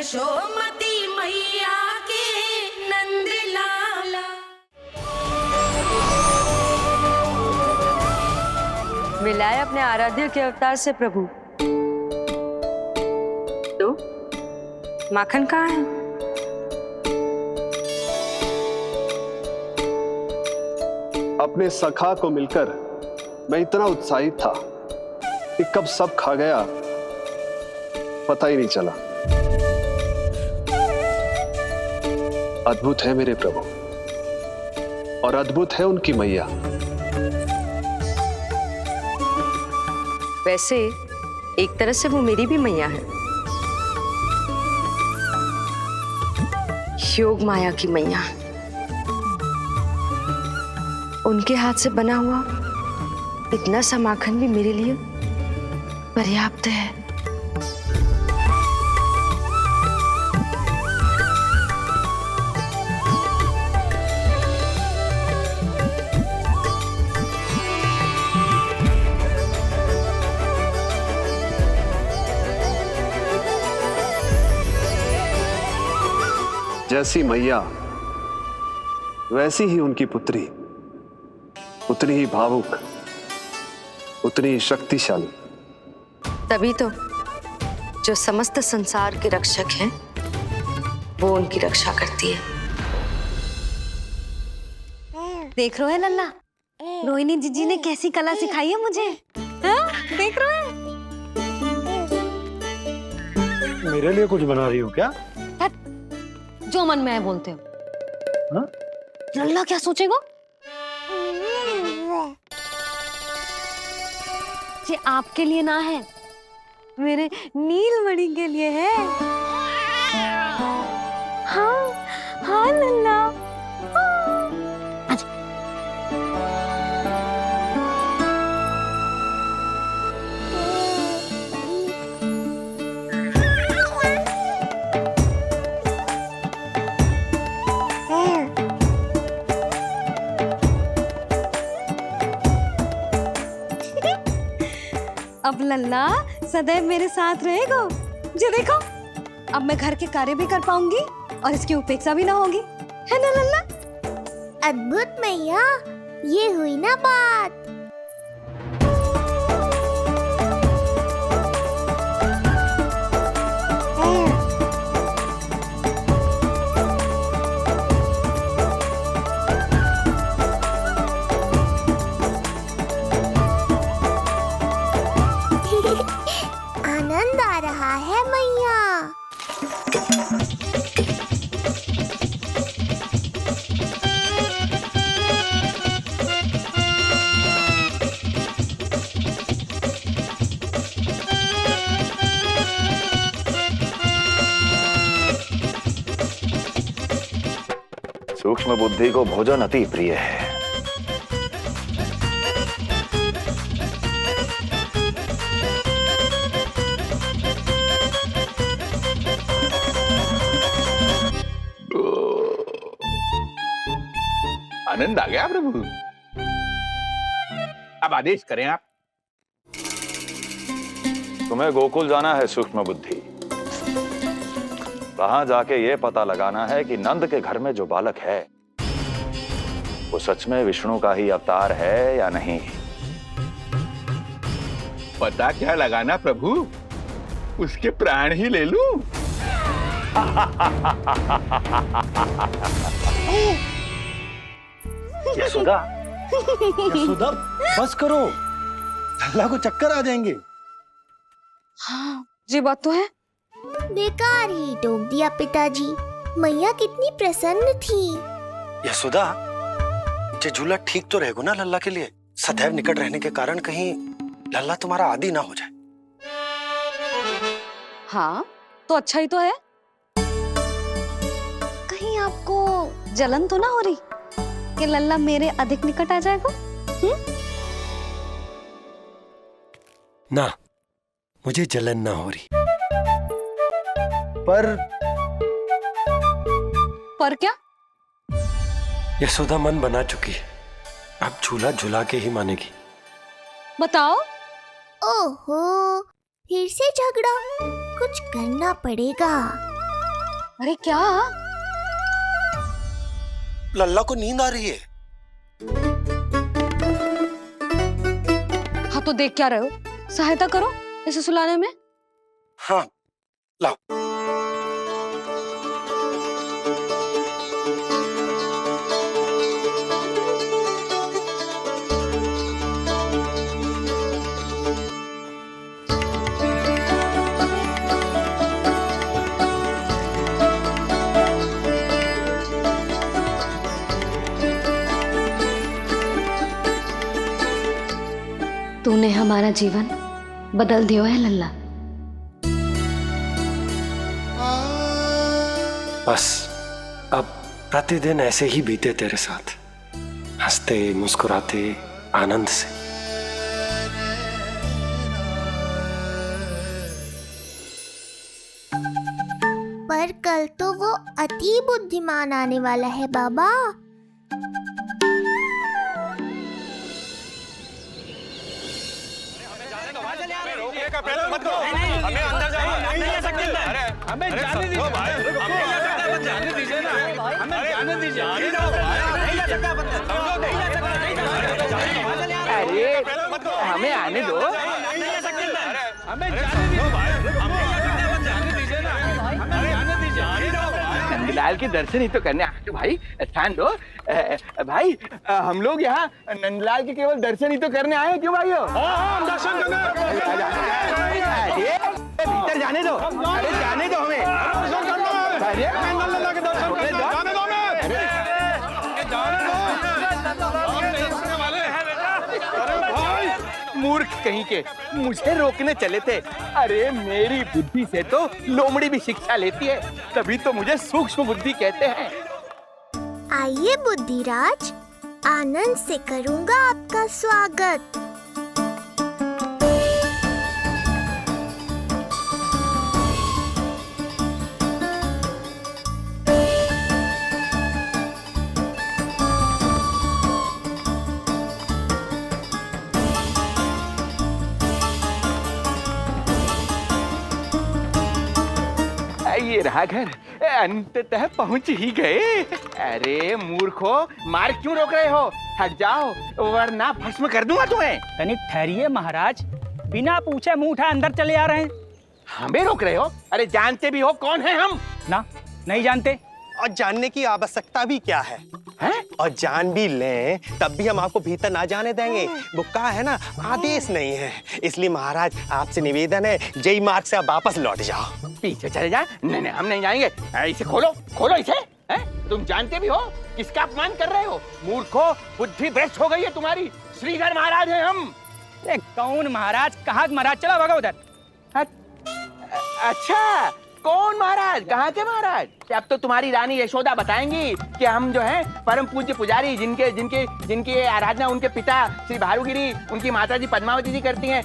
यशोमती मैया के नंद लाला। मिलाए अपने आराध्य के अवतार से प्रभु। तो माखन कहाँ है? अपने सखा को मिलकर मैं इतना उत्साहित था कि कब सब खा गया पता ही नहीं चला। अद्भुत है मेरे प्रभु और अद्भुत है उनकी मैया। वैसे एक तरह से वो मेरी भी मैया है, योग माया की मैया। उनके हाथ से बना हुआ इतना सा माखन भी मेरे लिए पर्याप्त है। जैसी मैया वैसी ही उनकी पुत्री, उतनी ही भावुक, उतनी ही शक्तिशाली। तभी तो जो समस्त संसार के रक्षक हैं वो उनकी रक्षा करती है। देख रहे हो लल्ला, रोहिणी जीजी ने कैसी कला सिखाई है मुझे। हाँ? देख रहे हो? मेरे लिए कुछ बना रही हो क्या? जो मन में है बोलते हो। हाँ? लल्ला क्या सोचेगा? ये आपके लिए ना है, मेरे नीलमणि के लिए है। हाँ हाँ लल्ला। अब लल्ला सदैव मेरे साथ रहेगा। जो देखो, अब मैं घर के कार्य भी कर पाऊंगी और इसकी उपेक्षा भी ना होगी, है ना लल्ला? अद्भुत मैया, ये हुई ना बात। आनंद आ रहा है मैया। सूक्ष्म बुद्धि को भोजन अति प्रिय है। आनंद आ गया प्रभु। अब आदेश करें आप। तुम्हें गोकुल जाना है सूक्ष्म बुद्धि। वहां जाके ये पता लगाना है कि नंद के घर में जो बालक है वो सच में विष्णु का ही अवतार है या नहीं। पता क्या लगाना प्रभु, उसके प्राण ही ले लूं। यशोदा, यशोदा बस करो, लल्ला को चक्कर आ जाएंगे। हाँ ये बात तो है। बेकार ही टोक दिया पिताजी। मैया कितनी प्रसन्न थी। यशोदा, ये झूला ठीक तो रहेगा ना लल्ला के लिए? सदैव निकट रहने के कारण कहीं लल्ला तुम्हारा आदी ना हो जाए। हाँ तो अच्छा ही तो है। कहीं आपको जलन तो ना हो रही कि लल्ला मेरे अधिक निकट आ जाएगा? ना, मुझे जलन ना हो रही। पर क्या? यशोदा मन बना चुकी है, अब झूला झूला के ही मानेगी। बताओ। ओहो, फिर से झगड़ा। कुछ करना पड़ेगा। अरे क्या? लल्ला को नींद आ रही है। हाँ तो देख क्या रहे हो? सहायता करो इसे सुलाने में। हाँ लाओ। तूने हमारा जीवन बदल दियो है लल्ला। बस अब प्रतिदिन ऐसे ही बीते तेरे साथ, हंसते मुस्कुराते आनंद से। पर कल तो वो अति बुद्धिमान आने वाला है बाबा। हमें अंदर नहीं जा सकते। हमें जाने दीजिए। हमें जाने दीजिए ना। हमें जाने दीजिए। नहीं जा सकता बंदा। नहीं जा सकता। अरे हमें आने दो। हमें जाने दीजिए ना। हमें जाने दीजिए। नंदलाल के दर्शन ही तो करने आए थे भाई। स्थान दो भाई। हम लोग यहाँ नंदलाल के केवल दर्शन ही तो करने आए हैं। क्यों भाई? हम दर्शन करने। भीतर जाने दो। अरे जाने दो हमें। मूर्ख कहीं के, मुझे रोकने चले थे। अरे मेरी बुद्धि से तो लोमड़ी भी शिक्षा लेती है, तभी तो मुझे सूक्ष्म बुद्धि कहते हैं। आइए बुद्धिराज, आनंद से करूंगा आपका स्वागत। ये रहा घर, अंततः पहुंच ही गए। अरे मूर्खो, मार्ग क्यों रोक रहे हो? हट जाओ वरना भस्म कर दूंगा तुम्हें। तनिक ठहरिए महाराज, बिना पूछे मुंह उठा अंदर चले आ रहे हैं। हमें रोक रहे हो? अरे जानते भी हो कौन है हम? ना, नहीं जानते। और जानने की आवश्यकता भी क्या है? हैं? और जान भी लें तब भी हम आपको भीतर ना जाने देंगे। वो कहा है ना, आदेश नहीं है। इसलिए महाराज आपसे निवेदन है, जय मार्ग से आप वापस लौट जाओ। पीछे चले जा। नहीं नहीं, हम नहीं जाएंगे। इसे खोलो, खोलो इसे। हैं? तुम जानते भी हो किसका अपमान कर रहे हो? मूर्खो, बुद्धि भ्रष्ट हो गई है तुम्हारी। श्रीधर महाराज हैं हम। कौन महाराज? कहाँ महाराज? चला भागा उधर। अच्छा, कौन महाराज? कहाँ के महाराज? अब तो तुम्हारी रानी यशोदा बताएंगी कि हम जो हैं परम पूज्य पुजारी, जिनके जिनके जिनकी आराधना उनके पिता श्री भारुगिरी, उनकी माताजी पद्मावती जी करती हैं,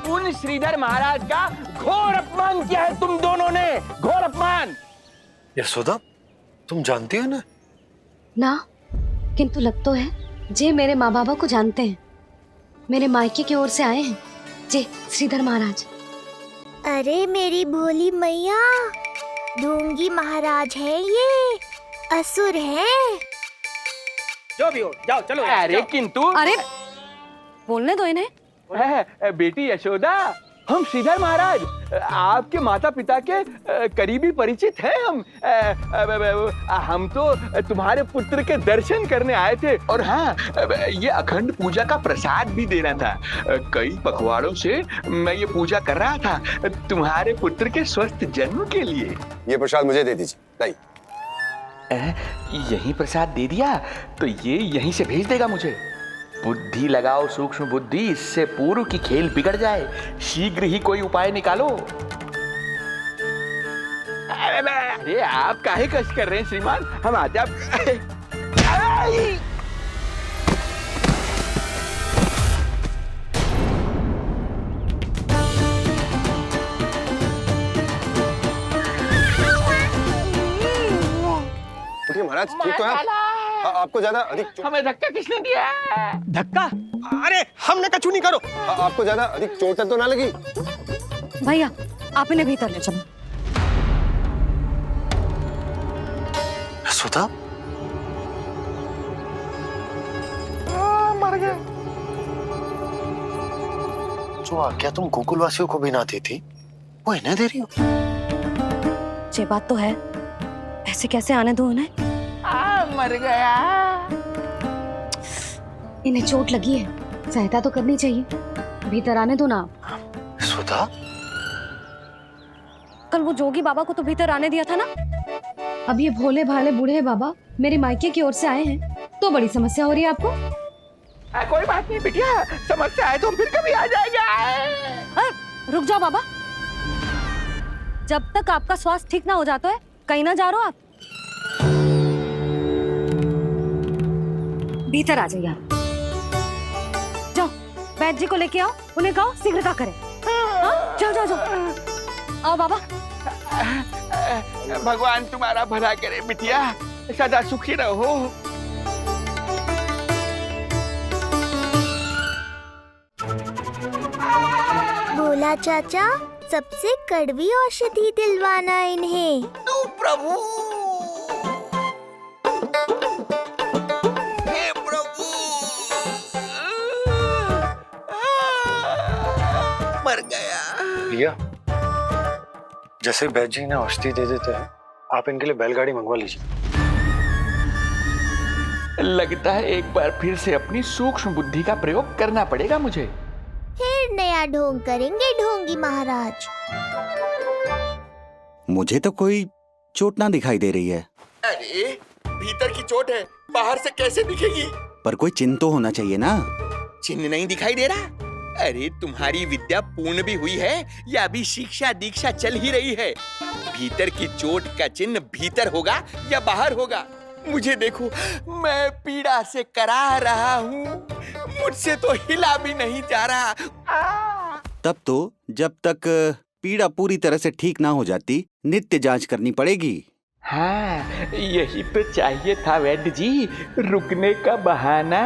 उन श्रीधर महाराज का घोर अपमान किया है तुम दोनों ने। घोर अपमान। यशोदा, तुम जानती हो ना? ना, किंतु लग तो है जे मेरे माँ बाबा को जानते हैं। मेरे मायके की ओर से आए हैं जे श्रीधर महाराज। अरे मेरी भोली मैया, ढोंगी महाराज है ये, असुर है। जो भी हो, जाओ चलो। अरे किंतु, अरे बोलने दो इन्हें। बेटी यशोदा, हम श्रीधर महाराज आपके माता पिता के करीबी परिचित हैं। हम तो तुम्हारे पुत्र के दर्शन करने आए थे। और हाँ, ये अखंड पूजा का प्रसाद भी देना था। कई पखवाड़ों से मैं ये पूजा कर रहा था तुम्हारे पुत्र के स्वस्थ जन्म के लिए। ये प्रसाद मुझे दे दीजिए। यही प्रसाद दे दिया तो ये यहीं से भेज देगा मुझे। बुद्धि लगाओ सूक्ष्म बुद्धि, इससे पूर्व की खेल बिगड़ जाए। शीघ्र ही कोई उपाय निकालो। अरे आप काहे कष्ट कर रहे हैं श्रीमान? हम आते। उठिए महाराज, ठीक तो है? आपको ज्यादा अधिक हमें धक्का किसने दिया? धक्का? अरे हमने कछु नहीं करो। आपको ज्यादा अधिक चोट तो ना लगी? भैया, आप इन्हें भीतर ले चलो। सुधा मर गया। जो आज्ञा तुम गोकुलवासियों को भी ना दी थी वो इन्हें दे रही हो? ये बात तो है, ऐसे कैसे आने दो उन्हें? मर गया। इन्हें चोट लगी है, सहायता तो करनी चाहिए, भीतर आने दो ना। सुधा कल वो जोगी बाबा को तो भीतर आने दिया था ना। अब ये भोले भाले बूढ़े बाबा मेरे मायके की ओर से आए हैं, तो बड़ी समस्या हो रही है आपको। कोई बात नहीं बिटिया, समस्या है तो हम फिर कभी आ जाएगा। रुक जाओ बाबा, जब तक आपका स्वास्थ्य ठीक ना हो जाता है कहीं ना जा रहे हो आप। भीतर आ जाइए आप। जाओ वैद्य जी को लेके आओ, उन्हें कहो शीघ्रता करें। हाँ? जाओ जाओ जाओ, आओ बाबा। भगवान तुम्हारा भला करे बिटिया, सदा सुखी रहो। बोला चाचा, सबसे कड़वी औषधि दिलवाना इन्हें। प्रभु, हे प्रभु, मर गया। भैया जैसे वैद्य जी ने औषधि दे देते हैं, आप इनके लिए बैलगाड़ी मंगवा लीजिए। लगता है एक बार फिर से अपनी सूक्ष्म बुद्धि का प्रयोग करना पड़ेगा मुझे। फिर नया ढोंग करेंगे ढोंगी महाराज। मुझे तो कोई चोट ना दिखाई दे रही है। अरे भीतर की चोट है, बाहर से कैसे दिखेगी? पर कोई चिन्ह तो होना चाहिए ना। चिन्ह नहीं दिखाई दे रहा? अरे तुम्हारी विद्या पूर्ण भी हुई है या अभी शिक्षा दीक्षा चल ही रही है? भीतर की चोट का चिन्ह भीतर होगा या बाहर होगा? मुझे देखो, मैं पीड़ा से कराह रहा हूँ, मुझसे तो हिला भी नहीं जा रहा। तब तो जब तक पीड़ा पूरी तरह से ठीक ना हो जाती नित्य जांच करनी पड़ेगी। हाँ, यही तो चाहिए था वैद्य जी, रुकने का बहाना।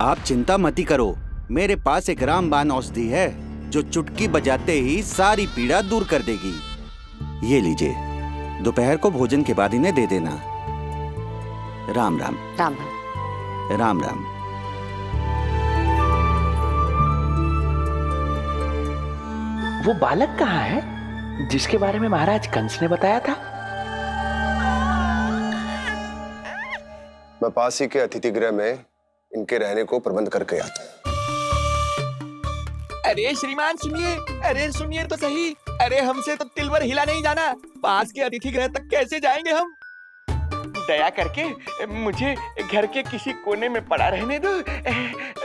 आप चिंता मती करो, मेरे पास एक रामबाण औषधि है जो चुटकी बजाते ही सारी पीड़ा दूर कर देगी। ये लीजिए, दोपहर को भोजन के बाद इन्हें दे देना। राम राम। राम राम। राम राम। वो बालक कहाँ है जिसके बारे में महाराज कंस ने बताया था? मैं पास ही के अतिथि गृह में इनके रहने को प्रबंध करके आता हूँ। अरे श्रीमान सुनिए, अरे सुनिए तो सही, अरे हमसे तो तिलवर हिला नहीं जाना, पास के अतिथि गृह तक कैसे जाएंगे हम? दया करके मुझे घर के किसी कोने में पड़ा रहने दो,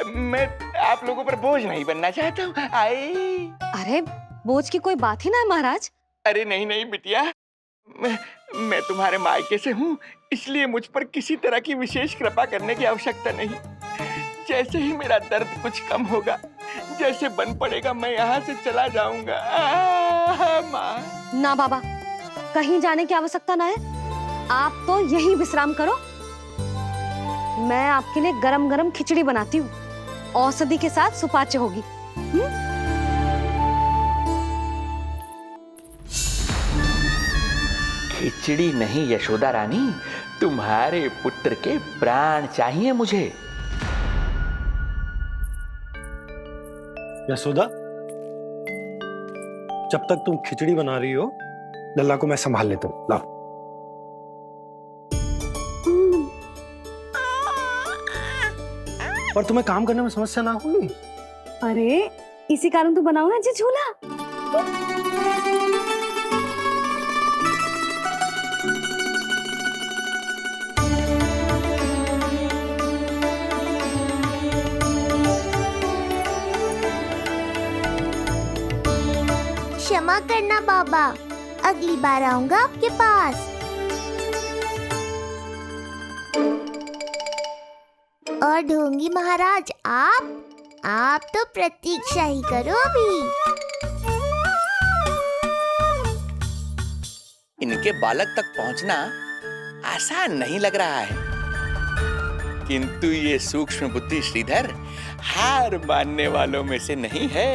मैं आप लोगों पर बोझ नहीं बनना चाहता हूँ। अरे बोझ की कोई बात ही ना है महाराज। अरे नहीं नहीं बिटिया, मैं तुम्हारे मायके से हूँ, इसलिए मुझ पर किसी तरह की विशेष कृपा करने की आवश्यकता नहीं। जैसे ही मेरा दर्द कुछ कम होगा, जैसे बन पड़ेगा, मैं यहाँ से चला जाऊंगा। माँ। ना बाबा, कहीं जाने की आवश्यकता ना है, आप तो यहीं विश्राम करो। मैं आपके लिए गरम गरम खिचड़ी बनाती हूँ, औषधि के साथ सुपाच्य होगी। खिचड़ी नहीं यशोदा रानी, तुम्हारे पुत्र के प्राण चाहिए मुझे। यशोदा, जब तक तुम खिचड़ी बना रही हो, लल्ला को मैं संभाल लेता हूँ। लाओ। और तुम्हें काम करने में समस्या ना होगी? अरे इसी कारण तो बनाऊंगा जी झूला। क्षमा करना बाबा, अगली बार आऊंगा आपके पास। और ढोंगी महाराज, आप तो प्रतीक्षा ही करो अभी। इनके बालक तक पहुंचना आसान नहीं लग रहा है, किंतु ये सूक्ष्म बुद्धि श्रीधर हार मानने वालों में से नहीं है।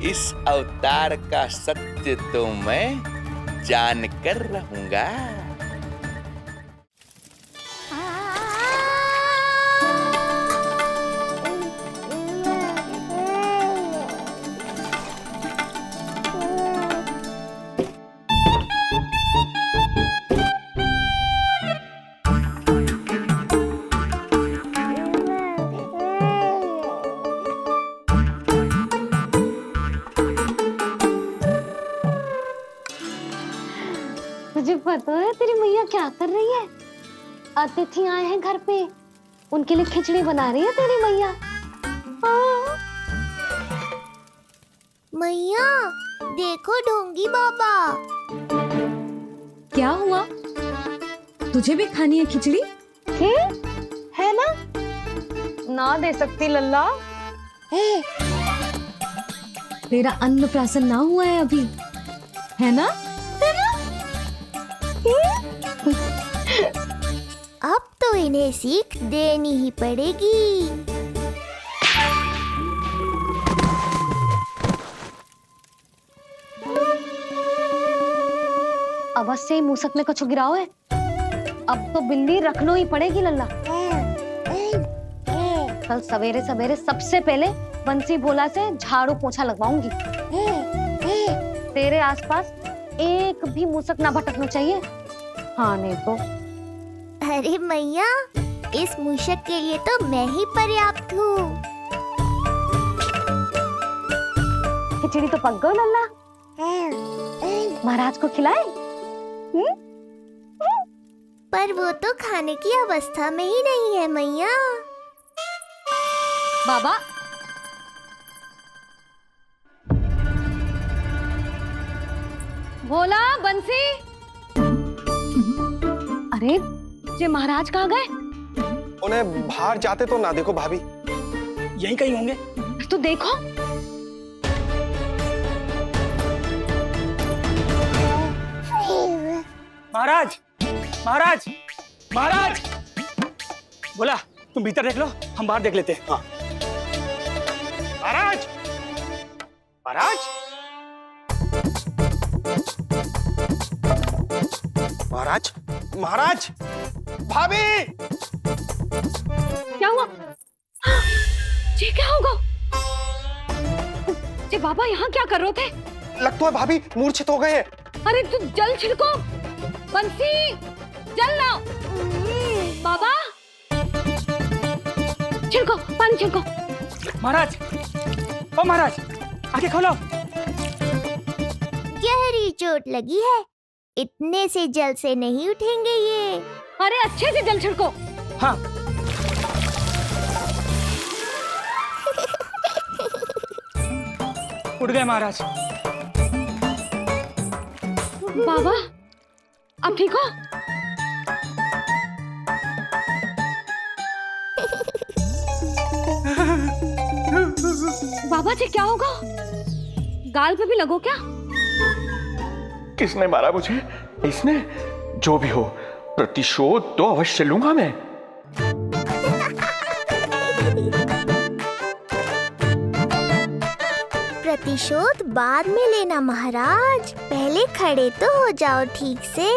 इस अवतार का सत्य तो मैं जानकर रहूंगा। तुझे पता है तेरी मैया क्या कर रही है? अतिथि आए हैं घर पे, उनके लिए खिचड़ी बना रही है तेरी मैया। हाँ। मैया देखो ढोंगी बाबा। क्या हुआ? तुझे भी खानी है खिचड़ी? है ना? ना दे सकती लल्ला। तेरा अन्नप्राशन ना हुआ है अभी, है ना? अब तो इन्हें सीख देनी ही पड़ेगी। अवश्य ही मूसक में कछु गिराओ है। अब तो बिल्ली रखना ही पड़ेगी लल्ला। कल सवेरे सवेरे सबसे पहले बंसी भोला से झाड़ू पोछा लगवाऊंगी। तेरे आसपास एक भी मूसक ना भटकना चाहिए। हाँ नहीं तो। अरे मैया, इस मूषक के लिए तो मैं ही पर्याप्त हूँ। खिचड़ी तो पक गई लल्ला। महाराज को खिलाए? पर वो तो खाने की अवस्था में ही नहीं है मैया। बाबा, भोला, बंसी। अरे ये महाराज कहाँ गए? उन्हें बाहर जाते तो ना देखो भाभी। यहीं कहीं होंगे। तो देखो। महाराज, महाराज, महाराज। बोला तुम भीतर देख लो, हम बाहर देख लेते हैं। हाँ। महाराज, महाराज, महाराज, महाराज, भाभी। क्या हुआ? ये क्या होगा? ये बाबा यहाँ क्या कर रहे थे? लगता है भाभी मूर्छित हो गए हैं। अरे तू जल छिड़को। बंसी, जल लाओ। बाबा, छिड़को, पानी छिड़को। महाराज, ओ महाराज, आगे खोलो। गहरी चोट लगी है, इतने से जल से नहीं उठेंगे ये। अरे अच्छे से जल छिड़को। हाँ। उठ गए महाराज। बाबा, अब ठीक हो? बाबा जी क्या होगा? गाल पे भी लगो क्या? किसने मारा मुझे? इसने? जो भी हो, प्रतिशोध तो अवश्य लूंगा मैं। प्रतिशोध बाद में लेना महाराज, पहले खड़े तो हो जाओ ठीक से।